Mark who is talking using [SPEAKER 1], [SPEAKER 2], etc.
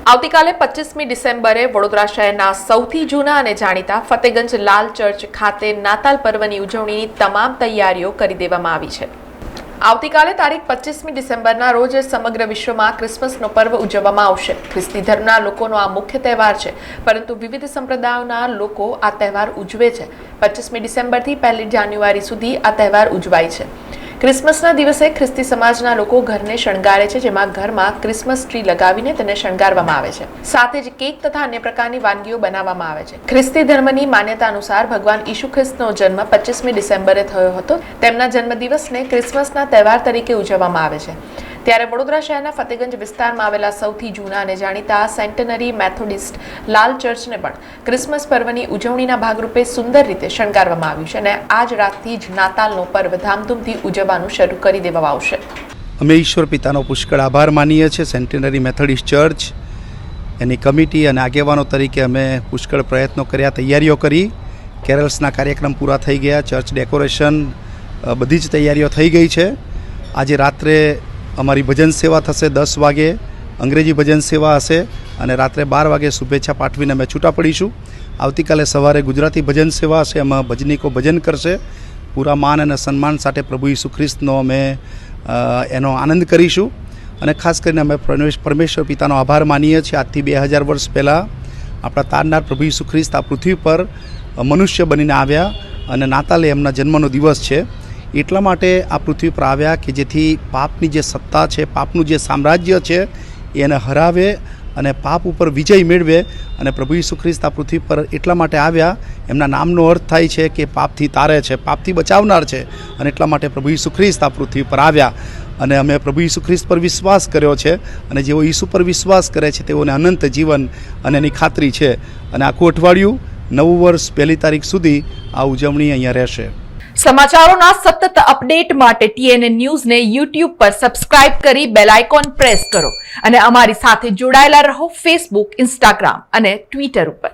[SPEAKER 1] આવતીકાલે 25મી ડિસેમ્બરે વડોદરા શહેરના સૌથી જૂના અને જાણીતા ફતેગંજ લાલ ચર્ચ ખાતે નાતાલ પર્વની ઉજવણીની તમામ તૈયારીઓ કરી દેવામાં આવી છે। આવતીકાલે તારીખ 25મી ડિસેમ્બરના રોજ સમગ્ર વિશ્વમાં ક્રિસમસનો પર્વ ઉજવવામાં આવશે। ખ્રિસ્તી ધર્મના લોકોનો આ મુખ્ય તહેવાર છે, પરંતુ વિવિધ સંપ્રદાયોના લોકો આ તહેવાર ઉજવે છે। 25મી ડિસેમ્બરથી 1 જાન્યુઆરી સુધી આ તહેવાર ઉજવાય છે। ક્રિસમસના દિવસે ખ્રિસ્તી સમાજના લોકો ઘરને શણગારે છે, જેમાં ઘરમાં ક્રિસમસ ટ્રી લગાવીને તેને શણગારવામાં આવે છે। સાથે જ કેક તથા અન્ય પ્રકારની વાનગીઓ બનાવવામાં આવે છે। ખ્રિસ્તી ધર્મની માન્યતા અનુસાર ભગવાન ઈસુ ખ્રિસ્તનો જન્મ 25મી ડિસેમ્બરે થયો હતો। તેમના જન્મદિવસને ક્રિસમસના તહેવાર તરીકે ઉજવવામાં આવે છે। ત્યારે વડોદરા શહેરના ફતેગંજ વિસ્તારમાં આવેલા સૌથી જૂના અને જાણીતા સેન્ટેનરી મેથોડિસ્ટ લાલ ચર્ચને પણ ક્રિસમસ પર્વની ઉજવણીના ભાગરૂપે સુંદર રીતે શણગારવામાં આવ્યું છે અને આજ રાતથી જ નાતાલનો પર્વ ધામધૂમથી ઉજવવાનું શરૂ કરી દેવામાં આવશે।
[SPEAKER 2] અમે ઈશ્વર પિતાનો પુષ્કળ આભાર માનીએ છીએ। સેન્ટેનરી મેથોડિસ્ટ ચર્ચ એની કમિટી અને આગેવાનો તરીકે અમે પુષ્કળ પ્રયત્નો કર્યા, તૈયારીઓ કરી। કેરલ્સના કાર્યક્રમ પૂરા થઈ ગયા, ચર્ચ ડેકોરેશન બધી જ તૈયારીઓ થઈ ગઈ છે। આજે રાત્રે અમારી ભજન સેવા થશે 10 વાગે, અંગ્રેજી ભજન સેવા હશે અને રાત્રે 12 વાગે શુભેચ્છા પાઠવીને અમે છૂટા પડીશું। આવતીકાલે સવારે ગુજરાતી ભજન સેવા હશે, એમાં ભજનીકો ભજન કરશે। પૂરા માન અને સન્માન સાથે પ્રભુ ઈસુ ખ્રિસ્તનો અમે એનો આનંદ કરીશું અને ખાસ કરીને અમે પરમેશ્વર પિતાનો આભાર માનીએ છીએ। આજથી 2000 વર્ષ પહેલાં આપણા તારનાર પ્રભુ ઈસુ ખ્રિસ્ત આ પૃથ્વી પર મનુષ્ય બનીને આવ્યા અને નાતાલે એમના જન્મનો દિવસ છે। એટલા માટે આ પૃથ્વી પર આવ્યા કે જેથી પાપની જે સત્તા છે, પાપનું જે સામ્રાજ્ય છે એને હરાવે અને પાપ ઉપર વિજય મેળવે। અને પ્રભુ ઈસુ ખ્રિસ્ત આ પૃથ્વી પર એટલા માટે આવ્યા, એમના નામનો અર્થ થાય છે કે પાપથી તારે છે, પાપથી બચાવનાર છે, અને એટલા માટે પ્રભુ ઈસુ ખ્રિસ્ત આ પૃથ્વી પર આવ્યા અને અમે પ્રભુ ઈસુ ખ્રિસ્ત પર વિશ્વાસ કર્યો છે અને જેઓ ઈસુ પર વિશ્વાસ કરે છે તેઓને અનંત જીવન અને એની ખાતરી છે। અને આખું અઠવાડિયું નવું વર્ષ 1 તારીખ સુધી આ ઉજવણી અહીંયા રહેશે।
[SPEAKER 1] સમાચારોના સતત અપડેટ માટે TNN ન્યૂઝને YouTube પર સબસ્ક્રાઇબ કરી બેલ આઇકોન પ્રેસ કરો અને અમારી સાથે જોડાયેલા રહો Facebook, Instagram અને Twitter ઉપર।